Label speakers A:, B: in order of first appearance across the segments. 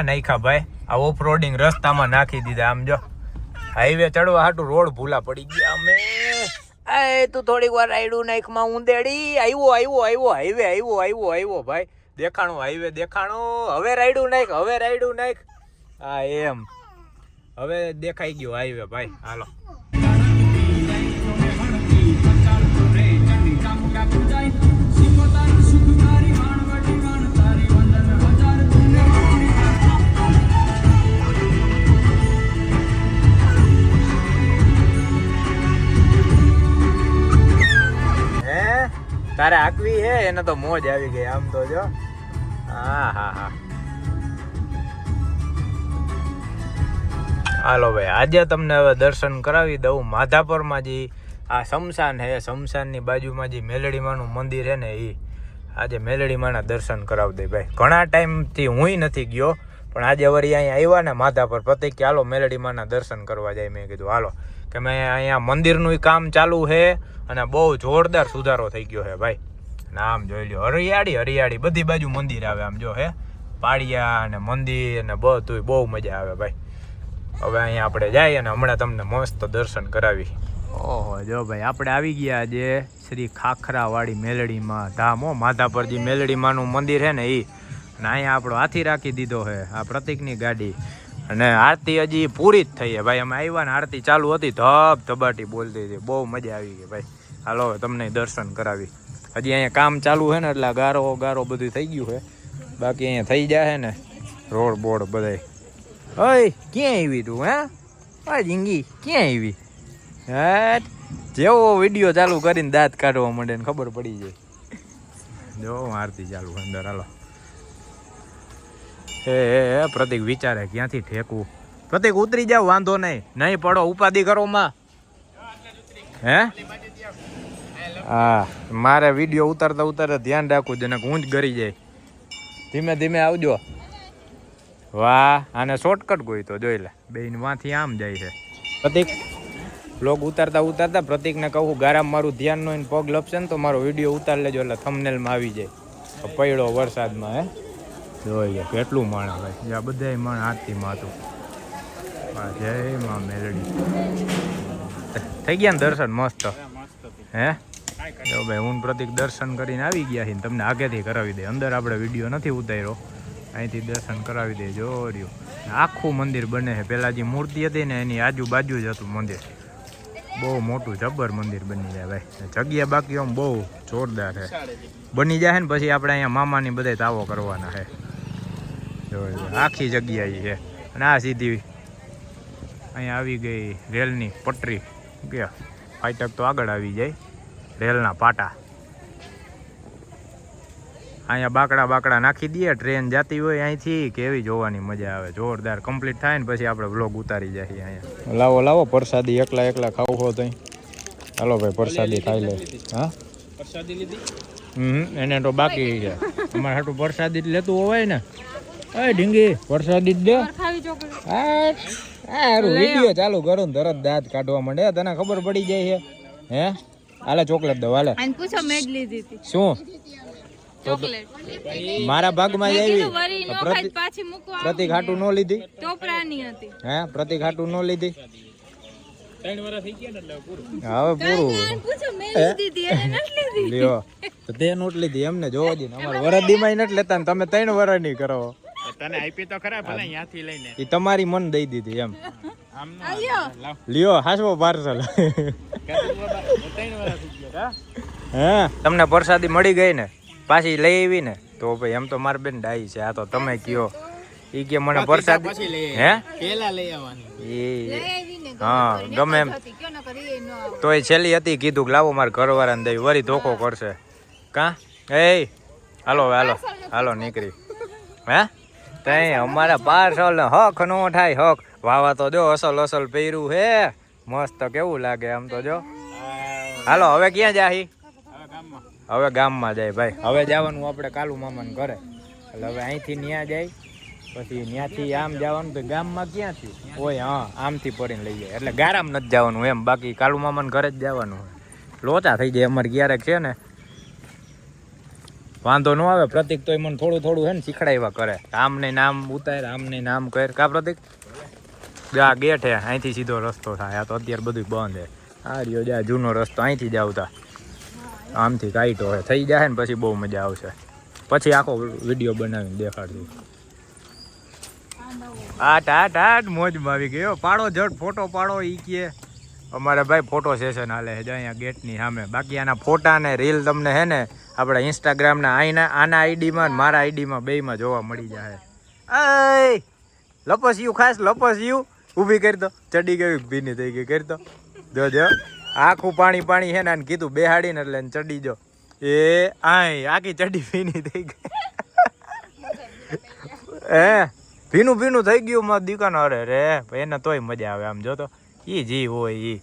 A: નાખ્યા ભાઈ આ ઓફ રોડિંગ રસ્તામાં નાખી દીધા. આમ જો હાઈવે ચડવા હાટું રોડ ભૂલા પડી ગયા અમે. એ તું થોડીક વાર રાયડું નાખમાં ઊંધેડી આવ્યો હાઈવે ભાઈ દેખાણું હાઈવે દેખાણું. હવે રાયડું નાખ હા એમ હવે દેખાઈ ગયો હાઈવે ભાઈ. હાલો તારે આકવી હે એને તો મોજ આવી ગઈ આમ તો જો. હા હાલો ભાઈ આજે તમને હવે દર્શન કરાવી દઉં માધાપરમાં જે આ શમશાન હે શમશાનની બાજુમાં જે મેલડીમાનું મંદિર હે ને એ આજે મેલડીમાના દર્શન કરાવી દે ભાઈ. ઘણા ટાઈમથી હું નથી ગયો પણ આજે વળી અહીંયા આવ્યા ને માધાપર પ્રતિક કે હાલો મેલડીમાના દર્શન કરવા જાય. મેં કીધું હાલો કે મેં અહીંયા મંદિરનું કામ ચાલુ છે અને બહુ જોરદાર સુધારો થઈ ગયો છે ભાઈ. આમ જોઈ લ્યો હરિયાળી બધી બાજુ મંદિર આવે આમ જો હે પાળિયા અને મંદિર ને બધું બહુ મજા આવે ભાઈ. હવે અહીંયા આપણે જઈએ અને હમણાં તમને મસ્ત દર્શન કરાવી. ઓહો જો ભાઈ આપણે આવી ગયા આજે શ્રી ખાખરાવાળી મેલડીમાં ધામ હો માધાપર જે મેલડીમાંનું મંદિર છે ને એ. અને અહીંયા આપણો હાથી રાખી દીધો છે આ પ્રતિકની ગાડી. અને આરતી હજી પૂરી જ થઈ છે ભાઈ. અમે આવ્યા ને આરતી ચાલુ હતી ધબાટી બોલતી હતી બહુ મજા આવી ગઈ ભાઈ. હાલો હવે તમને દર્શન કરાવી. હજી અહીંયા કામ ચાલુ છે ને એટલે ગારો બધું થઈ ગયું છે. બાકી અહીંયા થઈ જાય ને રોડ બોર્ડ બધાય. ઓય ક્યાં આવી તું હે આ જિંદગી ક્યાં આવી હે? જેવો વિડીયો ચાલુ કરીને દાંત કાઢવા માંડે ને ખબર પડી જાય. જો આરતી ચાલુ અંદર. હાલો એ પ્રતિક વિચારે ક્યાંથી ઠેકવું. પ્રતિક ઉતરી જાવ વાંધો નહીં પડો ઉપાધિ કરો માં હે. હા મારે વિડીયો ઉતારતા ધ્યાન રાખવું જેને હું જ ગરી જાય. ધીમે આવજો. વાહ આને શોર્ટકટ કોઈ તો જોઈ લે બેન માંથી આમ જાય છે. પ્રતિક બ્લોગ ઉતારતા પ્રતિકને કહું ગારામાં મારું ધ્યાન ન હોય ને પગ લપશે ને તો મારો વિડીયો ઉતાર લેજો એટલે થંબનેલમાં આવી જાય. પડ્યો વરસાદમાં હે જોઈ લે કેટલું માણસ ભાઈ. આ બધા માણ આરતીમાં હતું. જય માં મેલડી થઈ ગયા ને દર્શન મસ્ત હે. જો ભાઈ હું પ્રતિક દર્શન કરીને આવી ગયા છીએ. તમને આગેથી કરાવી દે. અંદર આપણે વિડીયો નથી ઉતાર્યો અહીંથી દર્શન કરાવી દે. જો રહ્યું આખું મંદિર બને છે. પેલા જે મૂર્તિ હતી ને એની આજુબાજુ જ હતું મંદિર. બહુ મોટું જબ્બર મંદિર બની જાય ભાઈ. જગ્યા બાકી આમ બહુ જોરદાર છે. બની જાય ને પછી આપણે અહીંયા મામાની બધા તાવો કરવાના છે. જો આખી જગ્યા છે. અને આ સીધી અહીંયા આવી ગઈ રેલની પટરી કે ફાટક તો આગળ આવી જાય રેલના પાટા. અહીંયા બાકડા નાખી દઈએ ટ્રેન જતી હોય અહીંથી કેવી જોવાની મજા આવે. જોરદાર કમ્પ્લીટ થાય ને પછી આપણે વ્લોગ ઉતારી જાય. અહીંયા લાવો પ્રસાદી એકલા ખાવું હો તો હાલો ભાઈ પ્રસાદી ખાઈ લે. હા પ્રસાદી લીધી એને તો બાકી છે. અમારે હાટું પ્રસાદી જ લેતું હોય ને. એ ઢીંગી પ્રસાદી જ દે. હા વિડીયો ચાલુ કરું ને તરત દાંત કાઢવા માંડે. તને ખબર પડી જાય છે હે. હાલે ચોકલેટ દો હાલે. શું મારા ભાગમાં જ આવી. પ્રતિક હાટું ન લીધી હે. પ્રતિક હાટું ન લીધી હવે પૂરું લ્યો તે નોટ લીધી એમને જોવા દે. અમારે વરદીમાં નથી લેતા ને તમે 3 વર્ષની કરો. તને આપી તો ખરા ભલે અહીંયાથી લઈને એ તમારી મન દઈ દીધી એમ. લ્યો હાસવો પાર્સલ. હે તમને પ્રસાદી મળી ગઈ ને પાછી લઈ આવી ને તો ભાઈ એમ તો મારી બેન ડાઈ છે. આ તો તમે કયો ઈ કે મને પ્રસાદી હે પેલા લઈ આવવાની. હા ગમે એમ તોય છેલ્લી હતી કીધું કે લાવો મારા ઘરવાળાને દઈ વરી ધોખો કરશે કા. એ હાલો નીકળી હે. તઈ અમારા પાર્સલ હક નો થાય હક. વાવા તો જો અસલ પહેર્યું હે મસ્ત કેવું લાગે આમ તો જો. હાલો હવે ક્યાં જાહી. હવે ગામમાં જાય ભાઈ. હવે જવાનું આપણે કાલુ મામાને ઘરે એટલે હવે અહીંથી ત્યાં જાય પછી ત્યાંથી આમ જવાનું તો ગામમાં ક્યાંથી હોય. હા આમથી પડીને લઈ જાય એટલે ગારામ નથી જવાનું એમ. બાકી કાલુ મામાને ઘરે જ જવાનું હોય. લોચા થઈ જાય અમારે ક્યારેક છે ને વાંધો ન આવે. પ્રતિક તો મને થોડું થોડું હે ને શીખડાવ્યા કરે. આમને નામ ઉતાર, આમને નામ કર. કા પ્રતિક? આ ગેટ હે, અહીંથી સીધો રસ્તો થાય. આ તો અત્યારે બધું બંધ હે. આ રહ્યો જા જૂનો રસ્તો, અહીંથી જ આવતા. આમથી કાઈટો હે. થઈ જાય ને પછી બહુ મજા આવશે. પછી આખો વિડીયો બનાવીને દેખાડશું. આટ મોજમાં આવી ગયો. પાડો જટ ફોટો પાડો. ઈ કે અમારે ભાઈ ફોટો સેશન હાલે છે અહીંયા ગેટની સામે. બાકી આના ફોટા ને રીલ તમને હે ને આપણે ઇન્સ્ટાગ્રામના આના આઈડીમાં મારા આઈડીમાં બેયમાં જોવા મળી જાય. અય લપસ્યું ખાસ લપસ્યું ઊભી કરી દો. ચડી ગઈ ભીની થઈ ગઈ કરી દો. જોજો આખું પાણી હે ને કીધું બેહાડીને એટલે ચડી જો. એ આય આખી ચડી ભીની થઈ ગઈ. હે ભીનું થઈ ગયું મારી દીકાનો. અરે રે એને તોય મજા આવે આમ જો તો. ઈ જી હોય ઈ.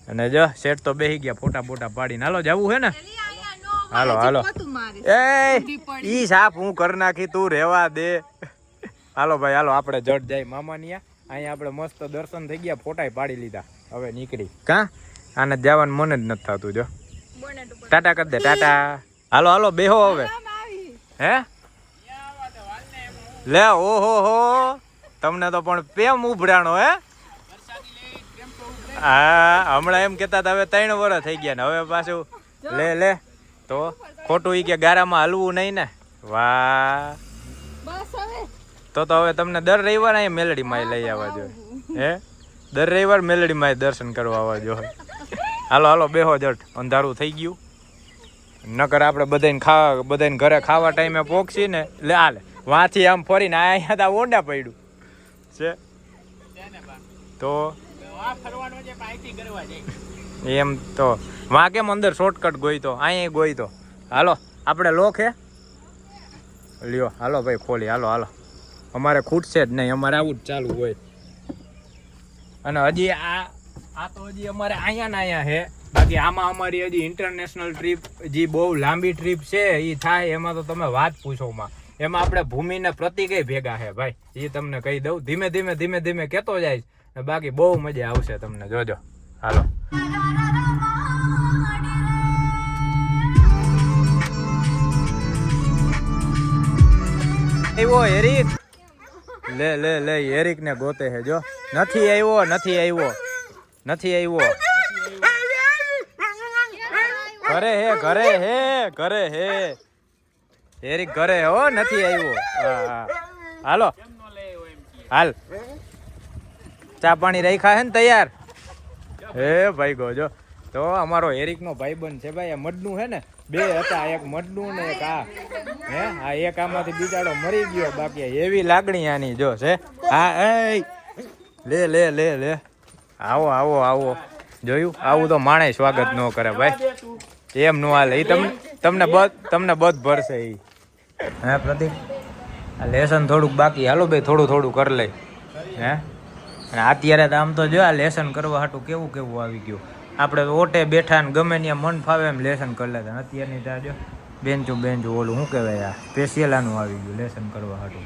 A: અને જો સેટ તો બેહી ગયા ફોટા બોટા પાડીને. હાલો જવું હે ને? હાલો એ ઈ સાફ હું કરી નાખી તું રેવા દે. હાલો ભાઈ હાલો આપણે જટ જાય મામાની અહીંયા. આપણે મસ્ત દર્શન થઈ ગયા, ફોટાય પાડી લીધા. હવે નીકળી કા આને જવાનું મને જ નથી થતું. જો ટાટા કરી દે ટાટા. હાલો બેહો હવે. હે લે ઓહો હો તમને તો પણ પ્રેમ ઉભરાણો હે. હા હમણાં એમ કેતા હતા હવે 3 વર્ષ થઈ ગયા ને હવે પાછું લે તો ખોટું ઈ કે ગારામાં હલવું નહીં ને. વાહ તો હવે તમને દર રવિવાર અહીંયા મેલડીમાં લઈ આવવા જોઈએ. હે દર રવિવાર મેલડીમાં દર્શન કરવા આવવા જોઈએ. હાલો બેહો જટ અંધારું થઈ ગયું. નકર આપણે બધાને ઘરે ખાવા ટાઈમે પોગશી ને લે હાલે વાંથી આમ ફરીને અહીંયા તો ઓંડા પડ્યું છે તો એમ તો વાં કેમ અંદર શોર્ટકટ ગોઈ તો અહીંયા ગોઈ તો. હાલો આપણે લોક હે લ્યો. હાલો ભાઈ ખોલી. હાલો અમારે ખૂટશે જ નહીં. અમારે આવું જ ચાલુ હોય. અને હજી આ તો હજી અમારે અહીંયા હે. બાકી આમાં અમારી હજી ઇન્ટરનેશનલ ટ્રીપ જે બહુ લાંબી ટ્રીપ છે એ થાય એમાં તો તમે વાત પૂછોમાં. એમાં આપણે ભૂમિને પ્રતિકે ભેગા હે ભાઈ. એ તમને કહી દઉં. ધીમે ધીમે કહેતો જાય. બાકી બહુ મજા આવશે તમને જોજો. હાલો આવ્યો હેરિક. લે હેરિક ને ગોતે હે. જો નથી આવ્યો. ઘરે હે હેરિક ઘરે હો નથી આવ્યો. હાલો હાલ ચા પાણી રાખ્યા હે ને તૈયાર. હે ભાઈ ગોજો તો અમારો હેરિક નો ભાઈબંધ છે ભાઈ. આ મડનું હે ને બે હતા, એક મડનું ને એક આ. હે આ એક આમાંથી બિચારો મરી ગયો. બાકી એવી લાગણી આની જો છે. હા લે આવો જોયું. આવું તો માણે સ્વાગત ન કરે ભાઈ. એમ નો હાલે. તમને બધ ભરશે ઈ. હે પ્રતિક આ લેસન થોડુંક બાકી. હાલો ભાઈ થોડું કરી લઈ. હે અને અત્યારે તો આમ તો જો આ લેસન કરવા હાટું કેવું આવી ગયું. આપણે તો ઓટે બેઠા ને ગમે ત્યાં મન ફાવે એમ લેસન કરી લેતા. અત્યારની ત્યાં જો બેન્ચું ઓલું શું કહેવાય આ સ્પેશિયલ આનું આવી ગયું લેસન કરવા હાટું.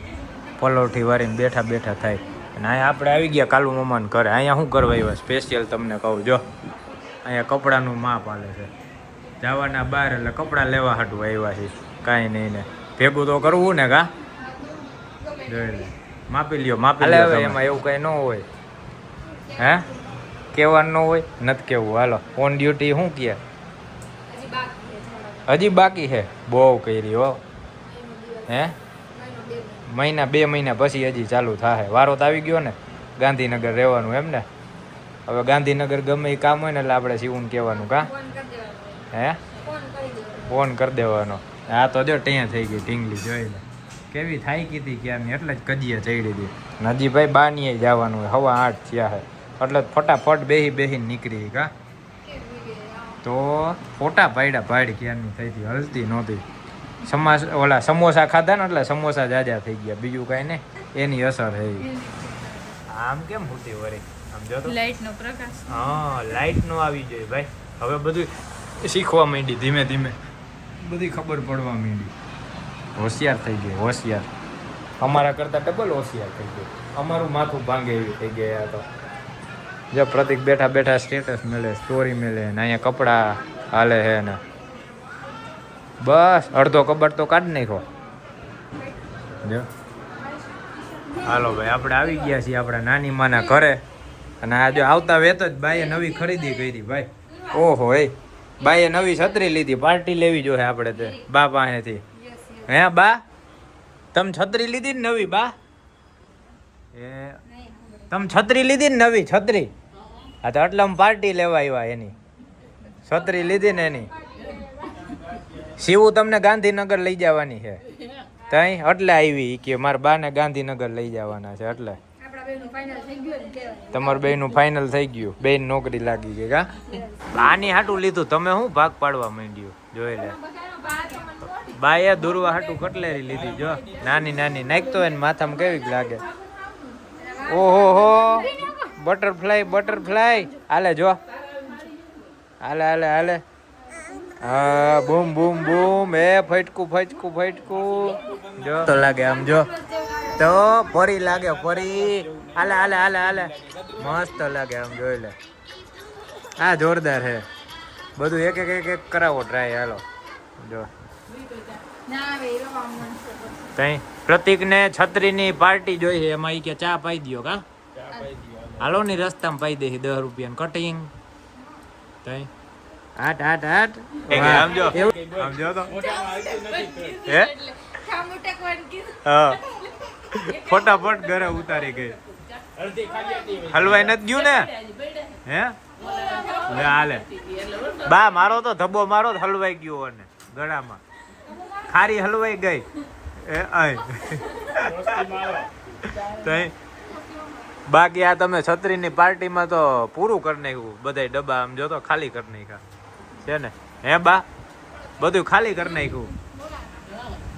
A: પલોઠી વારીને બેઠા થાય. અને અહીંયા આપણે આવી ગયા કાલુ મામાને ઘરે. અહીંયા શું કરવા આવ્યા સ્પેશિયલ તમને કહું જો. અહીંયા કપડાનું માપ હાલે છે. જવાના બહાર એટલે કપડાં લેવા હાટું આવ્યા છે. કાંઈ નહીં ને ભેગું તો કરવું ને કા. જોઈ લે માપી લ્યો. એમાં એવું કઈ ન હોય. હે કેવાનું ન હોય નથી કેવું. હાલો ઓન ડ્યુટી શું કે હજી બાકી છે. બહુ કરી હો. હે 2 મહિના પછી હજી ચાલુ થાય. વારો તો આવી ગયો ને ગાંધીનગર રહેવાનું એમ ને. હવે ગાંધીનગર ગમે એ કામ હોય ને એટલે આપણે શિવને કહેવાનું કા. હે ફોન કરી દેવાનો. આ તો જો ત્યાં થઈ ગઈ ઢીંગલી જોઈ લે કેવી થાય કીધી ક્યારની. એટલે જ કજીએ ચડી હતી. નજી ભાઈ બાનીએ જવાનું હોય. 8:15 થયા છે એટલે ફટાફટ બેહીને નીકળી કા. તો ફોટા ભાડી ક્યારની થઈ હતી. હલતી નહોતી. સમોસા ખાધા ને એટલે સમોસા જાજા થઈ ગયા. બીજું કાંઈ નહીં. એની અસર છે. આમ કેમ હોતી વળી આમ જો તો લાઈટ નો પ્રકાશ. હા લાઈટ નો આવી જોઈએ ભાઈ. હવે બધું શીખવા માંડી. ધીમે બધી ખબર પડવા માંડી. હોશિયાર થઈ ગઈ. હોશિયાર અમારા કરતા ડબલ હોશિયાર થઈ ગઈ. અમારું માથું ભાંગે એવી થઈ ગયા. તો જો પ્રતિક બેઠા સ્ટેટસ મેલે, સ્ટોરી મેલે ને અહીંયા કપડા હાલે હે ને બસ અડધો કબાટ તો કાઢી નાખો. જો હાલો ભાઈ આપણે આવી ગયા છીએ આપણા નાની માના ઘરે. અને આ જો આવતા વેત જ બાઈએ નવી ખરીદી કરી ભાઈ. ઓહો એ બાઈએ નવી છત્રી લીધી. પાર્ટી લેવી જોઈએ આપણે તે બા પાસેથી. હે બા તમે છત્રી લીધી ને નવી બા? એ તમે છત્રી લીધી ને નવી છત્રી? હા તો એટલે પાર્ટી લેવા આવ્યા એની. છત્રી લીધી ને એની. શિવું તમને ગાંધીનગર લઈ જવાની છે તઈ એટલે આવી કે મારા બાને ગાંધીનગર લઈ જવાના છે એટલે. તમારું બેયનું ફાઇનલ થઈ ગયું. બેન નોકરી લાગી ગઈ કા? આની હાટું લીધું તમે શું ભાગ પાડવા માંડ્યું જોઈ લે. બાએ દુર્વા હાટું કટલેરી લીધી જો નાની નાની. નાખતો એને માથામાં કેવી લાગે. ઓહો હો બટરફ્લાય બટરફ્લાય હાલે જો. હાલે હાલે હાલે. હા બૂમ બૂમ બૂમ. એ ફટકું ફટકું ફટકું જો તો લાગે આમ જો તો પરી લાગે પરી. હાલે હાલે હાલે હાલે. મસ્ત લાગે આમ જોઈ લે. હા જોરદાર હે બધું. એક એક એક એક કરાવો ટ્રાય. હાલો જો કઈ પ્રતિકને છત્રીની પાર્ટી જોઈ છે એમાં ઈ કે ચા પાઈ દો કા? હાલો ની રસ્તામાં પાઈ દે 10 રૂપિયાનું કટિંગ. તઈ હાટ હાટ હાટ. આમ જો આમ જો તો હે હા ફટાફટ ઘરે ઉતારી ગઈ. હલવાઈ નથી ગયું ને હે? લે હાલે બા મારો તો ધબ્બો મારો હલવાઈ ગયો અને ગળામાં ખારી હલવાઈ ગઈ. બાકી આ તમે છત્રીની પાર્ટીમાં તો પૂરું કરી નાખ્યું. બધા ડબ્બા આમ જો તો ખાલી કરી નાખ્યા છે ને હે બા? બધું ખાલી કરી નાખ્યું.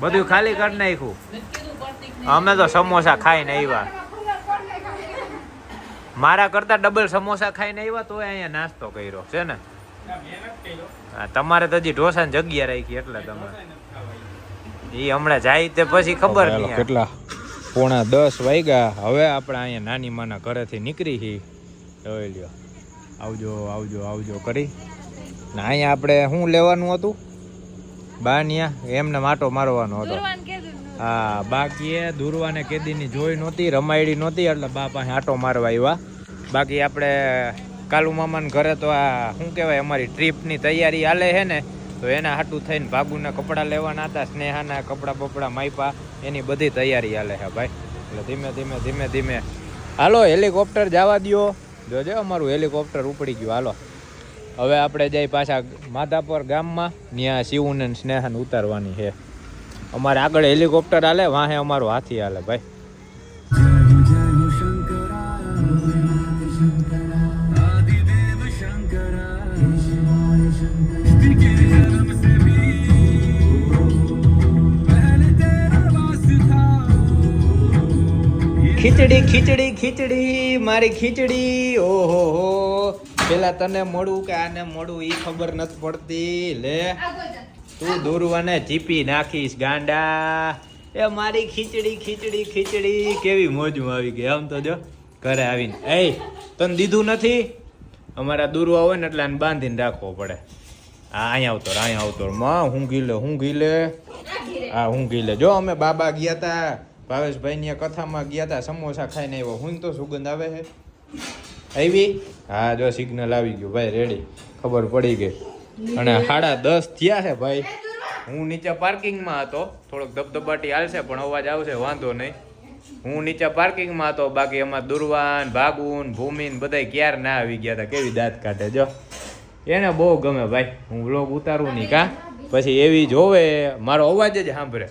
A: બધું ખાલી કરી નાખ્યું. અમે તો સમોસા ખાઈને આવ્યા. મારા કરતા ડબલ સમોસા ખાઈને આવ્યા તો અહીંયા નાસ્તો કર્યો છે ને. તમારે તો હજી ઢોસાની જગ્યા રાખી એટલે તમારે એ હમણાં જાય તે પછી ખબર નહીં. કેટલા 9:45 વાગ્યા. હવે આપણે અહીંયા નાની માના ઘરેથી નીકળી છીએ. જોઈ લ્યો આવજો આવજો આવજો કરી ને. અહીંયા આપણે શું લેવાનું હતું બાનિયા? એમને માટો મારવાનો હતો. હા બાકી એ દુર્વાને કેદીની જોઈ નહોતી રમાયડી નહોતી એટલે બા પાસે આટો મારવા આવ્યા. બાકી આપણે કાલુ મામાને ઘરે તો આ શું કહેવાય અમારી ટ્રીપની તૈયારી હાલે છે ને તો એના હાટું થઈને ભાગુના કપડાં લેવાના હતા. સ્નેહાના કપડાં બપડા માયપા એની બધી તૈયારી હાલે છે ભાઈ. એટલે ધીમે ધીમે ધીમે ધીમે હાલો હેલિકોપ્ટર જવા દો. જોજો અમારું હેલિકોપ્ટર ઉપડી ગયું. હાલો હવે આપણે જઈ પાછા માધાપર ગામમાં. ત્યાં શિવને સ્નેહાને ઉતારવાની છે. અમારે આગળ હેલિકોપ્ટર હાલે વાહે અમારું હાથી હાલે ભાઈ. ખીચડી ખીચડી ખીચડી મારી ખીચડી. ઓહો હો પેલા તને મળું કે આને મળું ઈ ખબર નથી પડતી. લે તું દોરવાને ચીપી નાખીશ ગાંડા. એ મારી ખીચડી ખીચડી ખીચડી. કેવી મોજું આવી ગઈ આમ તો જો ઘરે આવીને. એ તને દીધું નથી? અમારા દોરવા હોય ને એટલે આને બાંધીને રાખવો પડે. હા અહીંયા આવતો અહીંયા આવતો માં ઊંઘી લે ઊંઘી લે. હા ઊંઘી લે. જો અમે બાબા ગયા તા ભાવેશભાઈની કથામાં ગયા તા. સમોસા ખાઈને આવ્યો. હું તો સુગંધ આવે છે આવી. હા જો સિગ્નલ આવી ગયું ભાઈ રેડી. ખબર પડી ગઈ. અને 10:30 થયા છે ભાઈ. હું નીચે પાર્કિંગમાં હતો. થોડોક ધબધબાટી હાલશે પણ અવાજ આવશે વાંધો નહીં. હું નીચે પાર્કિંગમાં હતો. બાકી એમાં દુર્વાન ભાગુન ભૂમિન બધા ક્યાર ના આવી ગયા હતા. કેવી દાંત કાઢે જો. એને બહુ ગમે ભાઈ. હું વ્લોગ ઉતારું નહીં કા પછી એવી જોવે મારો અવાજ જ સાંભળે.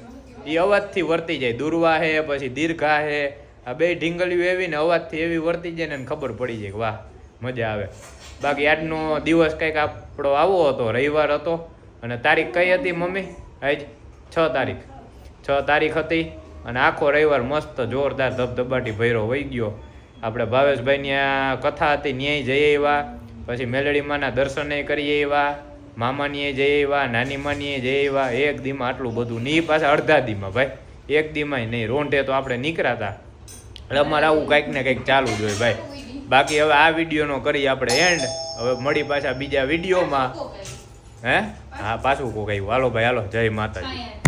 A: એ અવાજથી વર્તી જાય. દુર્વા હે પછી દીર્ઘા હે આ બે ઢીંગલીઓ એવી ને અવાજથી એવી વર્તી જાય ને ખબર પડી જાય વાહ મજા આવે. બાકી આજનો દિવસ કંઈક આપણો આવો હતો. રવિવાર હતો. અને તારીખ કઈ હતી મમ્મી? આજ 6 તારીખ. 6 તારીખ હતી અને આખો રવિવાર મસ્ત જોરદાર ધબધબાટી ભર્યો વહી ગયો. આપણે ભાવેશભાઈની આ કથા હતી ન્યાય જઈ આવ્યા. પછી મેલડીમાંના દર્શને કરી આવ્યા. મામાની જઈ આવ્યા. નાની માની જઈ આવ્યા. એક દીમાં આટલું બધું નહીં. પાછા અડધા દીમાં ભાઈ. એક દીમાં નહીં. રોંઢે તો આપણે નીકળ્યા હતા. એટલે અમારે આવું કંઈક ને કંઈક ચાલુ જ હોય ભાઈ. બાકી હવે આ વિડીયોનો કરી આપણે એન્ડ. હવે મળી પાછા બીજા વિડીયોમાં. હે હા પાછું કોક આવ્યું. હાલો ભાઈ હાલો, જય માતાજી.